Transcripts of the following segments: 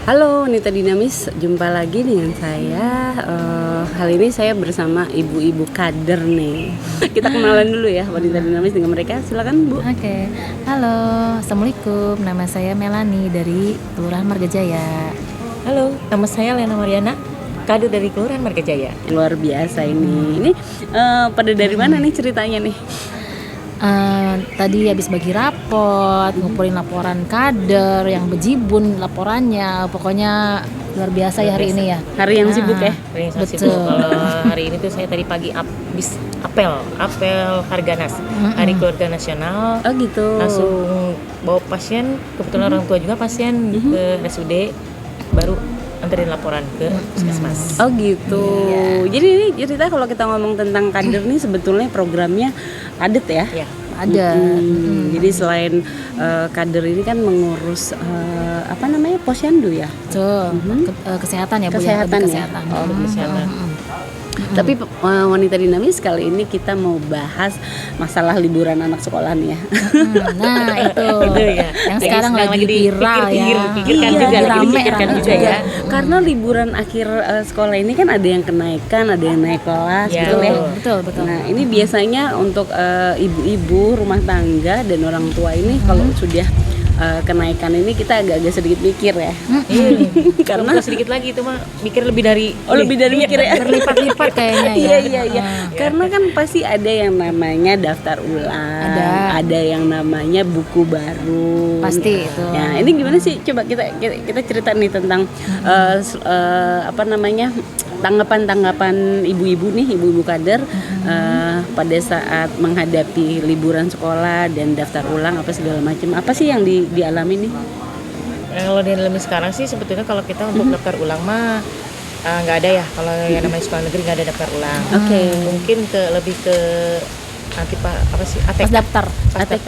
Halo Wanita Dinamis, jumpa lagi dengan saya. Kali ini saya bersama ibu-ibu kader nih. Kita kenalan dulu ya Wanita Dinamis dengan mereka. Silakan Bu. Oke, halo, assalamualaikum. Nama saya Melani dari Kelurahan Margajaya. Halo, nama saya Lena Mariana, kader dari Kelurahan Margajaya. Luar biasa ini. Ini pada dari mana nih ceritanya nih? Tadi habis bagi rapot, ngumpulin laporan kader yang bejibun laporannya. Pokoknya luar biasa ya hari ini ya. Hari yang sibuk ya? Hari ini saya Betul. sibuk. Kalau hari ini tuh saya tadi pagi habis apel Harganas, Hari Keluarga Nasional. Oh gitu. Langsung bawa pasien, kebetulan orang tua juga pasien ke RSUD, baru anterin laporan ke puskesmas. Oh gitu. Jadi ini cerita kalau kita ngomong tentang kader nih sebetulnya programnya padat ya? Ya. Ada. Jadi selain kader ini kan mengurus posyandu ya? Betul. Kesehatan ya Bu ya. Kesehatan Lebih ya? kesehatan. Oh, Kesehatan. Tapi Wanita Dinamis kali ini kita mau bahas masalah liburan anak sekolah nih ya. Nah itu ya. yang sekarang lagi viral ya. Pikirkan Iya, juga, lagi lagi rame dipikirkan juga Iya, ya. karena liburan akhir sekolah ini kan ada yang kenaikan, ada yang naik kelas Ya, gitu ya. Betul. Nah ini biasanya untuk ibu-ibu rumah tangga dan orang tua ini kalau sudah kenaikan ini kita agak-agak sedikit mikir ya. Karena sedikit lagi itu mah mikir lebih dari Lebih dari mikir ya. Berlipat-lipat kayaknya ya. Iya. Karena kan pasti ada yang namanya daftar ulang, ada yang namanya buku baru. Pasti itu. Ya, ini gimana sih? Coba kita cerita nih tentang tanggapan ibu-ibu nih, ibu-ibu kader pada saat menghadapi liburan sekolah dan daftar ulang apa segala macam. Apa sih yang dialami nih? Kalau di dalam sekarang sih sebetulnya kalau kita untuk daftar ulang mah nggak ada ya. Kalau yang namanya sekolah negeri nggak ada daftar ulang. Oke. Mungkin lebih ke nanti apa sih Pas daftar. ATK.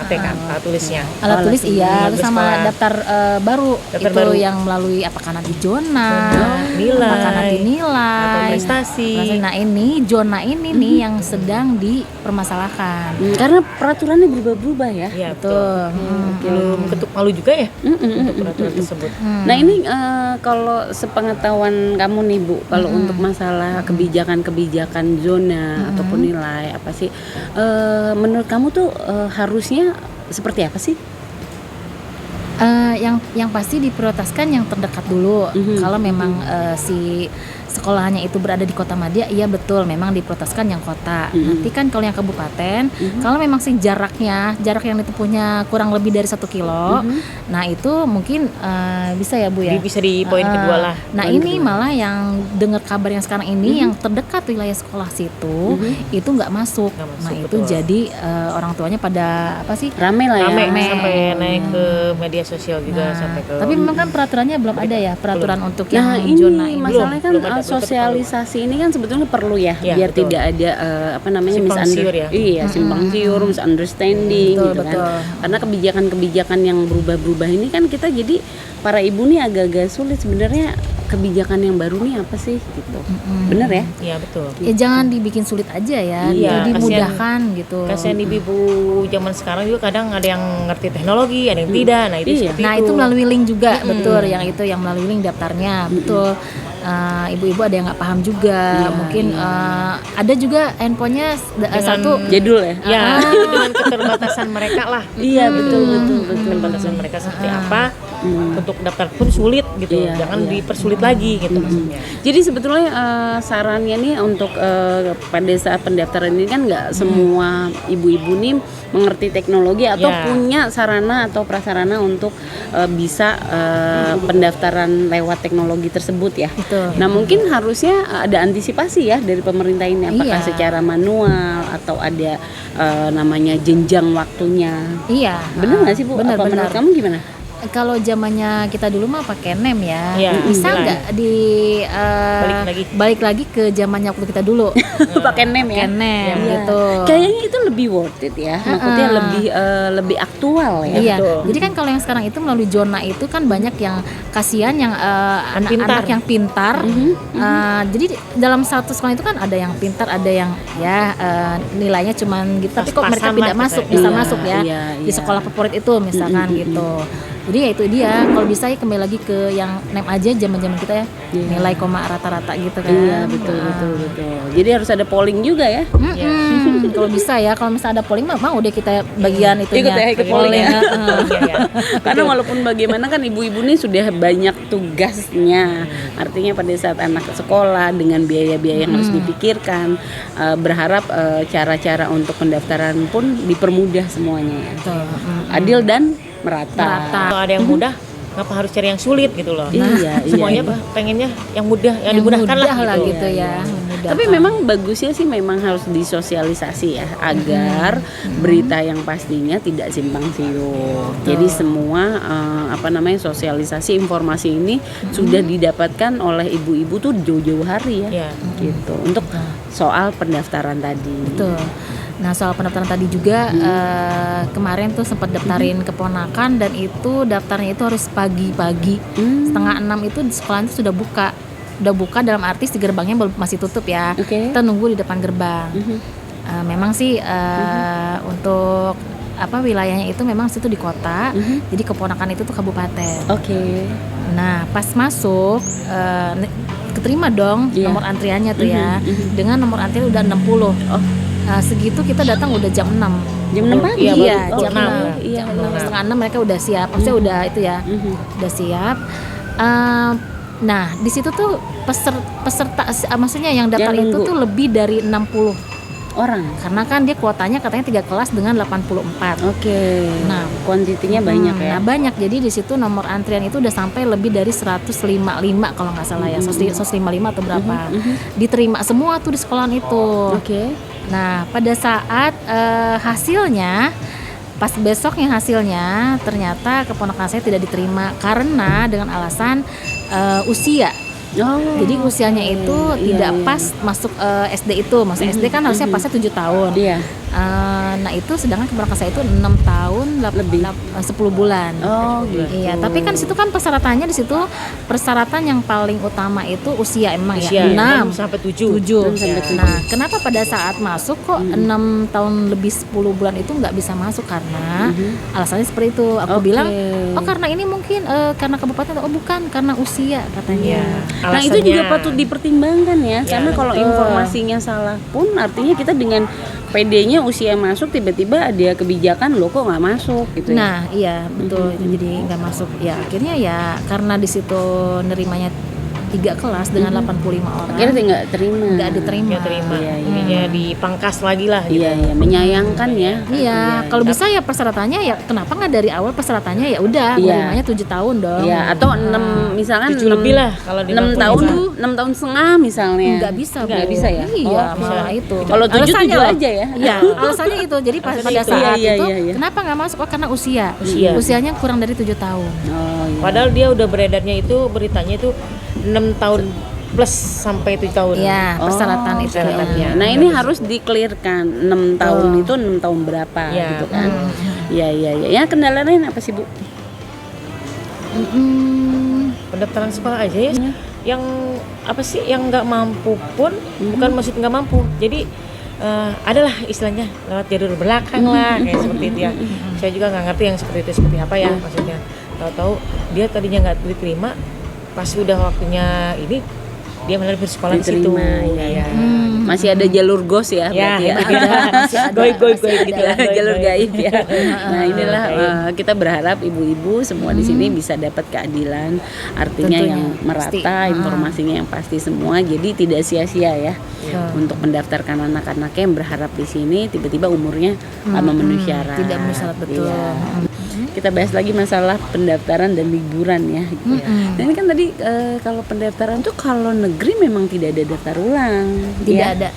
ATK alat tulisnya. Alat tulis iya, Alat terus tulis sama sekolah. daftar baru Daftar itu baru. yang melalui apakah nanti zona, Nilai, apakah nanti nilai, atau prestasi. Nah ini zona ini nih yang sedang dipermasalahkan. Karena peraturannya berubah-ubah ya. Iya Betul. Belum ketuk palu juga ya untuk peraturan tersebut. Nah ini kalau sepengetahuan kamu nih Bu, kalau untuk masalah kebijakan zona ataupun nilai apa sih, menurut kamu tuh harusnya seperti apa sih? Yang pasti diprioritaskan yang terdekat dulu. Kalau memang si sekolahnya itu berada di Kota Madya, iya betul memang diprioritaskan yang kota. Nanti kan kalau yang kabupaten, kalau memang sih jarak yang ditempuhnya kurang lebih dari 1 kilo, nah itu mungkin bisa ya Bu ya. Bisa di poin kedua lah. Nah ini malah yang dengar kabar yang sekarang ini yang terdekat wilayah sekolah situ itu nggak masuk. Nah itu betul. jadi orang tuanya pada apa sih? Rame lah ya. Rame sampai naik ke media sosial juga sampai ke. Tapi memang kan peraturannya belum ada ya, peraturan untuk Nah yang zona ini ini. masalahnya kan belum ada, sosialisasi ini kan sebetulnya perlu ya, Ya, biar betul. tidak ada Simpang siur ya. Iya, simpang siur, misunderstanding Betul, gitu betul. kan. Karena kebijakan-kebijakan yang berubah-berubah ini kan kita jadi para ibu nih agak-agak sulit sebenarnya kebijakan yang baru nih apa sih gitu. Bener ya? Iya betul. Ya jangan dibikin sulit aja ya, Iya, dimudahkan gitu. Kasihan ibu-ibu zaman sekarang juga kadang ada yang ngerti teknologi, ada yang tidak. Nah itu Iya. seperti Nah itu melalui link juga, betul. Yang itu yang melalui link daftarnya, betul. Ibu-ibu ada yang nggak paham juga, mungkin ada juga handphonenya satu. Jadul ya? Ya, itu dengan keterbatasan mereka lah. Iya, betul. Keterbatasan mereka seperti apa? Untuk daftar pun sulit gitu. Iya, Jangan iya. dipersulit lagi gitu maksudnya. Jadi sebetulnya sarannya nih untuk pada saat pendaftaran ini kan nggak semua ibu-ibu nih mengerti teknologi atau Ya. punya sarana atau prasarana untuk bisa pendaftaran lewat teknologi tersebut ya. Betul. Nah mungkin harusnya ada antisipasi ya dari pemerintah ini, apakah Iya. secara manual atau ada namanya jenjang waktunya. Iya. Benar nggak sih Bu? Benar, Apa benar. menurut kamu gimana? Kalau zamannya kita dulu mah pakai NEM ya, Iya, bisa benar. nggak balik lagi ke zamannya waktu kita dulu? Pakai NEM ya. Pakai NEM Iya. gitu. Kayaknya itu lebih worth it ya, maksudnya lebih aktual ya. Iya, betul. jadi kan kalau yang sekarang itu melalui zona itu kan banyak yang kasihan yang anak-anak pintar. yang pintar. Jadi dalam satu sekolah itu kan ada yang pintar, ada yang ya nilainya cuman gitu, tapi kok mereka Pas-pasan tidak lah masuk, kita. bisa Iya, masuk ya iya, di iya. sekolah favorit itu misalkan gitu. Jadi ya itu dia, kalau bisa ya kembali lagi ke yang NEM aja zaman-zaman kita ya, Iya. nilai koma rata-rata gitu kan. Iya, betul. Jadi harus ada polling juga ya. Kalau bisa ya, kalau misalnya ada polling mau deh kita bagian itunya. Ikut ya, ikut polling ya. Iya. Karena walaupun bagaimana kan ibu-ibu ini sudah banyak tugasnya. Artinya pada saat anak ke sekolah dengan biaya-biaya yang harus dipikirkan, berharap cara-cara untuk pendaftaran pun dipermudah semuanya ya. Betul. Adil dan merata. Kalau ada yang mudah, ngapa harus cari yang sulit gitu loh. Iya, Semuanya iya. pengennya yang mudah, yang Yang dimudahkan mudah lah gitu. gitu ya. Memudahkan. Tapi memang bagusnya sih memang harus disosialisasi ya agar berita yang pastinya tidak simpang siur. Jadi semua sosialisasi informasi ini sudah didapatkan oleh ibu-ibu tuh jauh-jauh hari ya. Iya. Gitu. Untuk soal pendaftaran tadi. Betul. Nah soal pendaftaran tadi juga kemarin tuh sempat daftarin keponakan dan itu daftarnya itu harus pagi-pagi 5:30 itu di sekolah itu sudah buka dalam arti di gerbangnya masih tutup ya. Oke. Kita nunggu di depan gerbang. Memang sih untuk wilayahnya itu memang situ di kota, jadi keponakan itu tuh kabupaten. Oke. Nah pas masuk keterima dong Iya. nomor antriannya tuh ya, dengan nomor antrian udah 60. Oh. Segitu kita datang udah jam 6. Jam 6 pagi. Iya, Iya, baru jam enam. 6. Iya, Jam iya. 6, setengah 6 mereka udah siap. Maksudnya udah itu ya, udah siap. Nah, di situ tuh peserta maksudnya yang daftar Yang itu nunggu. tuh lebih dari 60. Orang. Karena kan dia kuotanya katanya 3 kelas dengan 84. Oke. Nah, kuantitinya banyak ya. Nah, banyak. Jadi di situ nomor antrian itu udah sampai lebih dari 155 kalau nggak salah ya. 155 atau berapa. Diterima semua tuh di sekolahan itu. Oke. Nah, pada saat hasilnya, pas besoknya hasilnya, ternyata keponakan saya tidak diterima karena dengan alasan usia. Oh. Jadi usianya itu tidak pas masuk SD itu. Masuk SD kan harusnya pasnya 7 tahun. Iya. Nah itu sedangkan keponakan saya itu 6 tahun Lebih. 10 bulan. Oh, gitu. Iya, tapi kan situ kan persyaratannya di situ persyaratan yang paling utama itu usia emang Usia ya 6 6 sampai 7. 7. 6 sampai 7. Nah, kenapa pada saat masuk kok 6 tahun lebih 10 bulan itu nggak bisa masuk karena alasannya seperti itu. Aku Oke. bilang, "Oh, karena ini mungkin karena kabupaten." Oh, bukan, karena usia katanya. Nah itu juga patut dipertimbangkan ya, karena kalau betul. informasinya salah pun artinya kita dengan PD-nya usia masuk tiba-tiba ada kebijakan lo kok nggak masuk gitu ya. Nah, iya betul. Jadi nggak masuk. Ya akhirnya ya karena di situ nerimanya 3 kelas dengan 85 orang. Akhirnya nggak terima. Nggak diterima. Nggak terima. Iya, iya. Ininya dipangkas lagi lah gitu. Iya, menyayangkan ya. Iya, kalau bisa ya persyaratannya ya kenapa nggak dari awal persyaratannya ya udah Iya. nerimanya 7 tahun dong. Iya, atau 6 misalkan 7 lebih lah kalau di 6 Lampung tahun, bisa. 6 tahun setengah misalnya. Nggak bisa, Bu. Nggak bisa ya? Iya, Oh, malah itu. Kalau 7 Alasannya 7 loh. aja ya. Iya, alasannya itu. Jadi pada Alasannya itu. saat Iya, itu iya, iya. kenapa nggak masuk? Oh, karena usia. Usianya kurang dari 7 tahun. Oh, iya. Padahal dia udah beredarnya itu beritanya itu 6 tahun plus sampai 7 tahun. Iya, persyaratan itu. persyaratannya. Nah ini harus di-clearkan 6 tahun itu 6 tahun berapa Iya. gitu kan. Iya iya iya. Ya kendala lain apa sih Bu? Pendaftaran sekolah aja ya. Yang apa sih yang nggak mampu pun bukan maksud nggak mampu. Jadi adalah istilahnya lewat jalur belakang lah kayak seperti itu ya. Saya juga nggak ngerti yang seperti itu seperti apa ya maksudnya. Tahu-tahu dia tadinya nggak diterima, pas udah waktunya ini dia malah bersekolah di situ. Diterima, iya. Iya. Masih ada jalur gos ya Ya, berarti ya. Masih ada, goib masih ada. gitu lah. Jalur gaib ya. Nah inilah Gaib. kita berharap ibu-ibu semua di sini bisa dapat keadilan, artinya Tentunya, yang pasti. merata, informasinya yang pasti semua. Jadi tidak sia-sia ya untuk mendaftarkan anak-anaknya yang berharap di sini tiba-tiba umurnya memenuhi syarat. Tidak memenuhi syarat, betul. Iya. Kita bahas lagi masalah pendaftaran dan liburan ya. Gitu ya. Nah ini kan tadi kalau pendaftaran tuh kalau negeri memang tidak ada daftar ulang. Tidak ya. ada.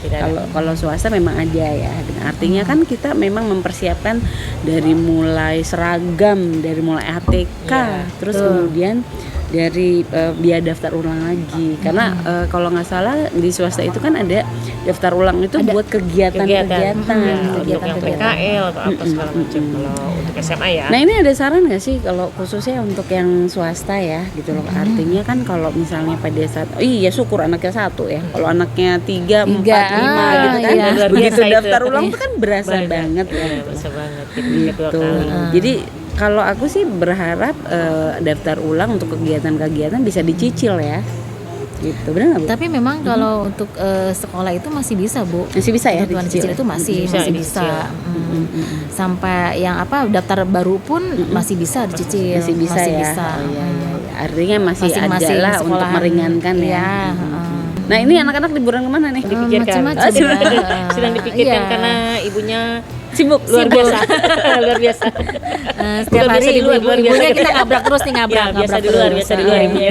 Kalau swasta memang ada ya. Artinya kan kita memang mempersiapkan dari mulai seragam, dari mulai ATK, terus kemudian dari biaya daftar ulang lagi. Karena kalau nggak salah di swasta itu kan ada daftar ulang itu buat kegiatan-kegiatan. Ya, untuk yang Kegiatan-kegiatan. PKL atau apa segala macam kalau untuk SMA ya. Nah ini ada saran nggak sih kalau khususnya untuk yang swasta ya gitu loh. Artinya kan kalau misalnya pada saat iya syukur anaknya 1 ya. Kalau anaknya 3, 4, 5 gitu kan. iya. Luar Begitu biasa itu. daftar ulang tuh kan berasa banget ya. Iya, berasa banget Gitu. kedua kali. Jadi Kalau aku sih berharap daftar ulang untuk kegiatan-kegiatan bisa dicicil ya. Gitu, benar nggak Bu? Tapi memang kalau untuk sekolah itu masih bisa, Bu. Masih bisa ya Kebutuhan dicicil cicil itu masih Bisa bisa. dicicil. Sampai yang daftar baru pun masih bisa dicicil. Masih bisa ya. Bisa. Oh, iya, iya. Artinya masih ada Masing-masing lah untuk sekolahan. meringankan ya. Iya, Nah ini anak-anak liburan kemana nih? Dipikirkan. macam-macam ya. Sedang dipikirkan Iya. karena ibunya Sibuk, luar biasa. Luar biasa. Setiap Luar hari biasa di luar, luar biasa ibunya gitu kita ya. ngabrak terus nih, Ya, ngabrak biasa di terus. luar, biasa di luar ibunya.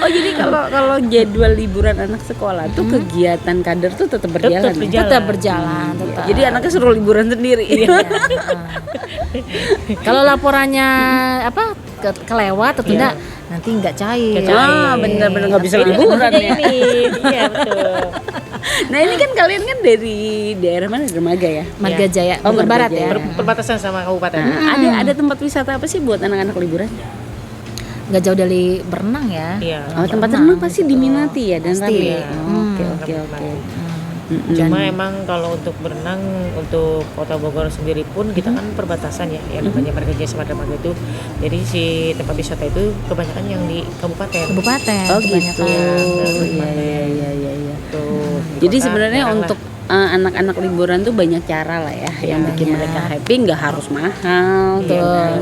Oh jadi kalau jadwal liburan anak sekolah tuh kegiatan kader tuh tetap berjalan. Tetap ya? berjalan. Tetap berjalan, tetap. Jadi anaknya suruh liburan sendiri. Iya. Kalau laporannya kelewat atau Iya. tidak, nanti nggak cair. Nggak cair. Ah, bener-bener nggak bisa Ini liburan maksudnya ya. ini. Iya, betul. Nah ini kan kalian kan dari daerah mana? Dermaga ya? Marga Jaya, Oh, Bogor Marga Barat Jaya. ya. Perbatasan sama kabupaten. Nah, ada tempat wisata apa sih buat anak-anak liburan? Nggak jauh dari berenang ya. Iya. Oh tempat Berenang renang pasti gitu. diminati ya dan Pasti. rame. Iya. Oke. Cuma emang kalau untuk berenang untuk Kota Bogor sendiri pun kita kan perbatasan ya, yang namanya Marga Jaya sama Dermaga itu. Jadi si tempat wisata itu kebanyakan yang di kabupaten. Kabupaten. Oh kebanyakan. gitu. Iya. Tuh, di Jadi kota sebenarnya jarang untuk anak-anak liburan tuh banyak cara lah ya yang bikin mereka happy, nggak harus mahal tuh. betul.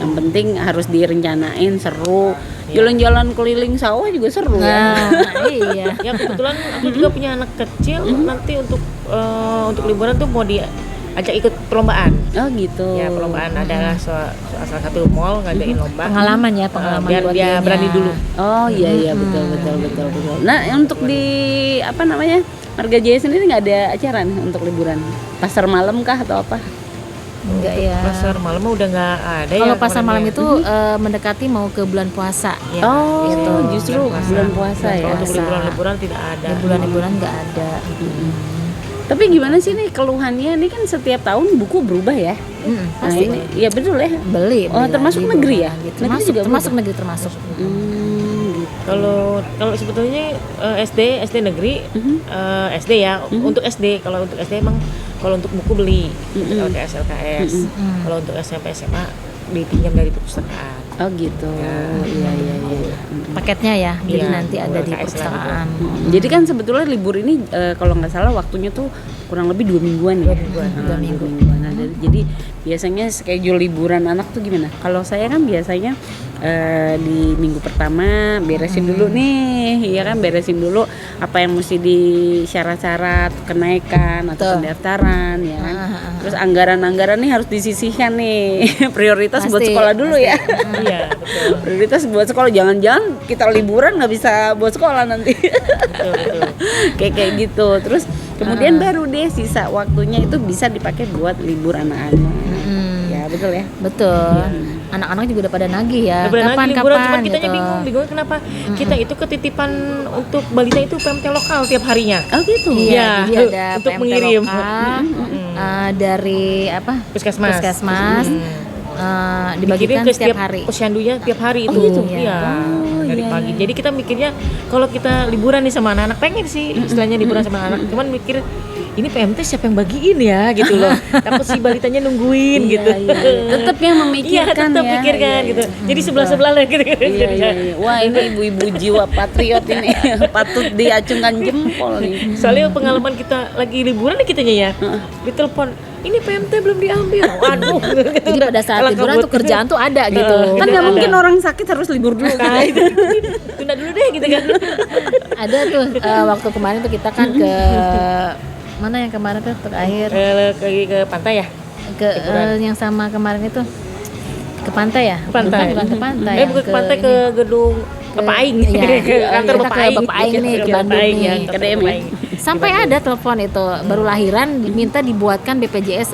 Yang penting harus direncanain seru. Jalan-jalan keliling sawah juga seru ya. Nah, iya. Ya kebetulan aku juga punya anak kecil, nanti untuk liburan tuh mau diajak ikut perlombaan. Oh gitu. Ya perlombaan adalah salah satu mall ngadain lomba. Pengalaman ya, pengalaman biar buat dia dianya. berani dulu. Oh iya betul. Nah untuk di apa namanya Marga Jaya sendiri nggak ada acara nih untuk liburan? Pasar malam kah atau apa? Enggak ya. Pasar malam mah udah nggak ada ya. Kalau pasar malam kemarin ya. itu mendekati mau ke bulan puasa. Ya, Oh gitu. justru bulan puasa ya. Kalau untuk Puasa. liburan-liburan tidak ada. Liburan-liburan nggak ada. Tapi gimana sih nih keluhannya? Ini kan setiap tahun buku berubah ya. Nah Pasti ini ya betul ya. beli. Oh, termasuk lagi, negeri ya? gitu. Negeri juga Termasuk negeri termasuk. Gitu. Kalau sebetulnya SD negeri SD ya untuk SD. Kalau untuk SD emang kalau untuk buku beli LKS. Kalau untuk SMP SMA dipinjam dari perpustakaan. Oh gitu. Iya. Paketnya ya. Jadi Iya, nanti ada di LKS lah perpustakaan. Jadi kan sebetulnya libur ini kalau nggak salah waktunya tuh kurang lebih 2 mingguan ya. 2 mingguan. 2 mingguan. Nah, jadi biasanya schedule liburan anak tuh gimana? Kalau saya kan biasanya di minggu pertama beresin dulu nih, ya kan beresin dulu apa yang mesti disyarat-syarat kenaikan atau pendaftaran ya kan. Terus anggaran-anggaran nih harus disisihkan nih. Prioritas buat Pasti, sekolah dulu ya. Iya, betul. Prioritas buat sekolah, jangan-jangan kita liburan nggak bisa buat sekolah nanti. Betul. kayak gitu. Terus kemudian baru deh sisa waktunya itu bisa dipakai buat libur anak-anak. Ya betul ya. Betul. Anak-anak juga udah pada nagih ya. Daripada nanti liburan, cuman Kapan-kapan kitanya gitu. bingung kenapa kita itu ketitipan untuk balita itu PMT lokal tiap harinya. Oh gitu. Iya, jadi ada untuk PMT mengirim. lokal, dari Puskesmas. Dibagikan Dikirim ke setiap hari. posyandunya tiap hari Oh, itu. gitu? Iya. Dari iya, pagi. Jadi kita mikirnya kalau kita liburan nih sama anak-anak, pengen sih istilahnya liburan sama anak, cuman mikir ini PMT siapa yang bagiin ya gitu loh. Takut si balitanya nungguin gitu. Tetap yang memikirkan tetap ya. pikirkan Iya, gitu. Jadi sebelah-sebelah lah gitu. Iya. Wah ini ibu-ibu jiwa patriot ini patut diacungkan jempol nih. Soalnya pengalaman kita lagi liburan nih kitanya ya. Ditelepon, ini PMT belum diambil. Waduh. Jadi pada saat liburan tuh kerjaan tuh ada gitu. Kan nggak ada. mungkin orang sakit harus libur dulu. Nah, itu. Tunda dulu deh gitu kan. Ada tuh waktu kemarin tuh kita kan ke mana yang kemarin tuh terakhir Ke pantai ya? ke yang sama kemarin itu ke pantai ya? Ke pantai. Bukan ke pantai. Bukan ke pantai, ke gedung Bapak Aing. Iya, Ke kantor kita Bapak ke Aing. Bapak Aing nih, ke Bapak Bandung Aing, nih. ya, Ke DM ya? Sampai ada telepon itu baru lahiran diminta dibuatkan BPJS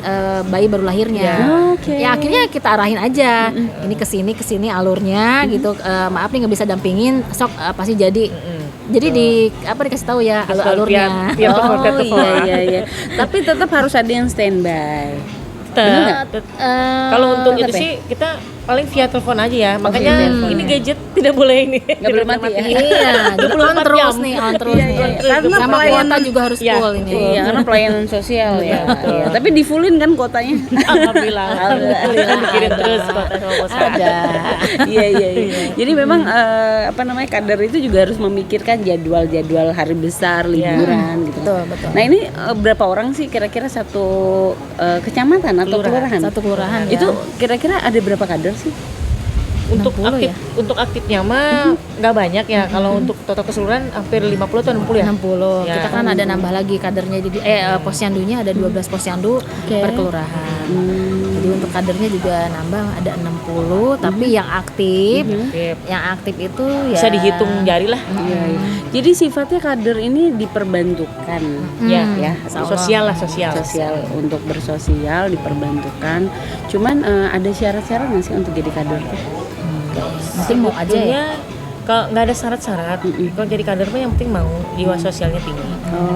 bayi baru lahirnya. Ya. Oke. Ya akhirnya kita arahin aja. Ini kesini alurnya gitu. Maaf nih nggak bisa dampingin. Sok pasti jadi. Jadi dikasih tahu ya alurnya. Biar Oh telepon. iya. Tapi tetap harus ada yang standby. Kalau untuk itu apa ya? sih kita paling via telepon aja ya. Makanya via telepon, ini ya. gadget tidak boleh ini. Nggak boleh mati ya? Iya, jadi 24 on terus jam. nih, on terus Iya, nih. iya, iya. Karena Sama pelayanan- kuota juga harus Iya, full ini. Iya, karena pelayanan sosial ya. Iya. Tapi di fullin kan kuotanya. Alhamdulillah. Alhamdulillah dikirim terus kota sama pos. Ada. Iya iya iya. Jadi memang apa namanya kader itu juga harus memikirkan jadwal-jadwal hari besar, liburan gitu. Betul, betul. Nah ini berapa orang sih kira-kira satu kecamatan atau kelurahan? Satu kelurahan ya. Itu kira-kira ada berapa kader sih? Untuk 60 aktif ya? untuk aktifnya mah nggak banyak ya. Kalau untuk total keseluruhan hampir 50 atau 60 ya. 60. Ya. Kita kan ada nambah lagi kadernya jadi posyandunya ada 12 posyandu per kelurahan. Jadi untuk kadernya juga nambah ada 60, tapi yang aktif Aktif. yang aktif itu ya Bisa dihitung jari lah. Iya, iya. Jadi sifatnya kader ini diperbantukan, Ya, ya, sosial lah, sosial. sosial untuk bersosial diperbantukan. Cuman ada syarat-syarat nggak sih untuk jadi kader? penting mau aja ya. Sebetulnya kalau nggak ada syarat-syarat, kalau jadi kader mah yang penting mau jiwa sosialnya tinggi.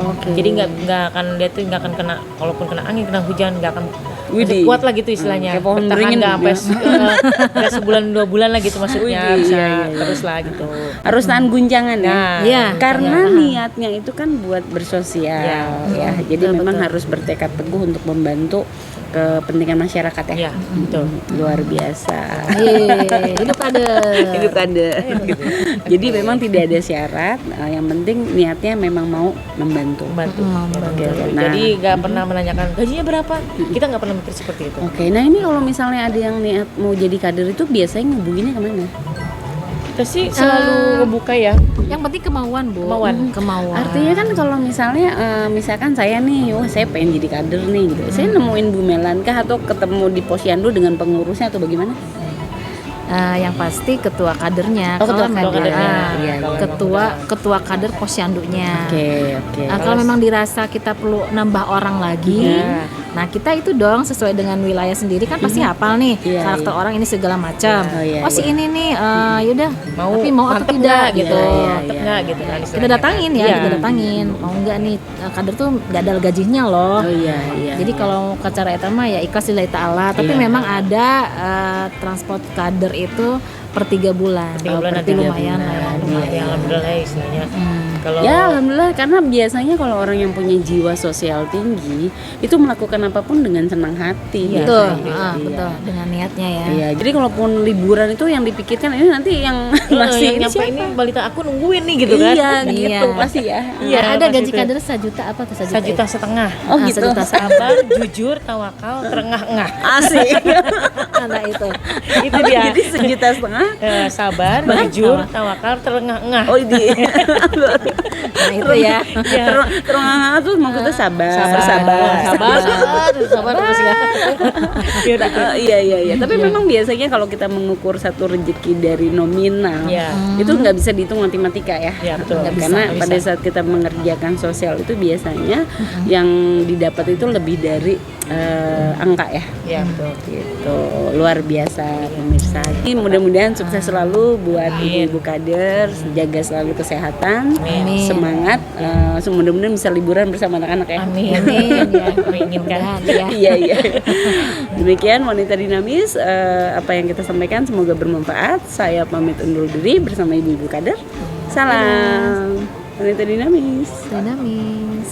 Oke. Jadi nggak akan dia tuh nggak akan kena, walaupun kena angin kena hujan nggak akan Widih. kuat lah gitu istilahnya. Kayak pohon Bertahan beringin nggak sampai ya. nggak sebulan 2 bulan lah gitu maksudnya. Widih, Bisa iya, iya. terus lah gitu. Harus tahan guncangan ya. Nah, Iya. Karena niatnya itu kan buat bersosial ya. Jadi memang harus bertekad teguh untuk membantu kepentingan masyarakat ya. Iya, betul. Luar biasa. Yeay, hidup kader. Hidup kader. Jadi memang tidak ada syarat, yang penting niatnya memang mau membantu. Membantu. Oke, nah. Jadi nggak pernah menanyakan gajinya berapa. Kita nggak pernah mikir seperti itu. Oke, nah ini kalau misalnya ada yang niat mau jadi kader itu biasanya ngehubunginnya kemana? Kita sih selalu ngebuka ya. Yang penting kemauan, Bu. Kemauan. Kemauan. Artinya kan kalau misalnya misalkan saya nih, wah saya pengen jadi kader nih gitu. Saya nemuin Bu Melan kah atau ketemu di posyandu dengan pengurusnya atau bagaimana? Yang pasti ketua kadernya. Oh, ketua memang- kadernya. Iya, iya. ketua kader posyandunya. Oke. Kalau memang dirasa kita perlu nambah orang lagi, Iya. nah kita itu dong sesuai dengan wilayah sendiri kan pasti hafal nih Iya, karakter orang ini segala macam. Oh, iya, si iya. ini nih, yaudah, tapi mau atau mantep tidak nggak gitu. Iya, iya. Mantep nggak gitu kan Kita istilahnya. datangin ya, Iya. kita datangin. Mau nggak nih kader tuh nggak ada gajinya loh. Oh iya. Jadi kalau ke acara itu mah ya ikhlas lillahi ta'ala. Tapi Iya. memang ada transport kader itu per 3 bulan. 3 bulan Berarti ada. lumayan lah ya. Lumayan, Iya. alhamdulillah ya istilahnya. Kalau Ya alhamdulillah, karena biasanya kalau orang yang punya jiwa sosial tinggi itu melakukan apapun dengan senang hati. Iya, Betul, biasanya. Iya. betul dengan niatnya ya. Iya, jadi kalaupun liburan itu yang dipikirkan ini nanti yang masih masih yang nyampe ini balita aku nungguin nih gitu kan. Iya, gitu Iya. pasti ya. Iya, Ada pasti gaji itu. kader 1 juta apa tuh 1 juta? 1,5 juta. Oh Ah, gitu. 1 juta. Sabar, jujur, tawakal, terengah-engah. Asik. Ada itu. Itu dia. Jadi 1,5 juta. Sabar, jujur, tawakal, terengah-engah. Oh ini. Nah itu ya. Terang tuh maksudnya sabar. Sabar terus ya. Biar gitu. Iya. Tapi memang biasanya kalau kita mengukur satu rezeki dari nominal, Iya. itu nggak bisa dihitung matematika ya. Iya, betul. Nggak bisa, Karena nggak pada bisa. saat kita mengerjakan sosial itu biasanya yang didapat itu lebih dari angka ya. Iya, betul. Gitu, luar biasa pemirsa. Ini mudah-mudahan sukses selalu buat Amin. ibu kader, jaga selalu kesehatan, Amin. semangat, mudah-mudahan bisa liburan bersama anak-anak ya. Amin. Amin ya. Menginginkan. Ya. Iya. Demikian wanita dinamis, apa yang kita sampaikan semoga bermanfaat. Saya pamit undur diri bersama ibu-ibu kader. Salam wanita dinamis. Dinamis.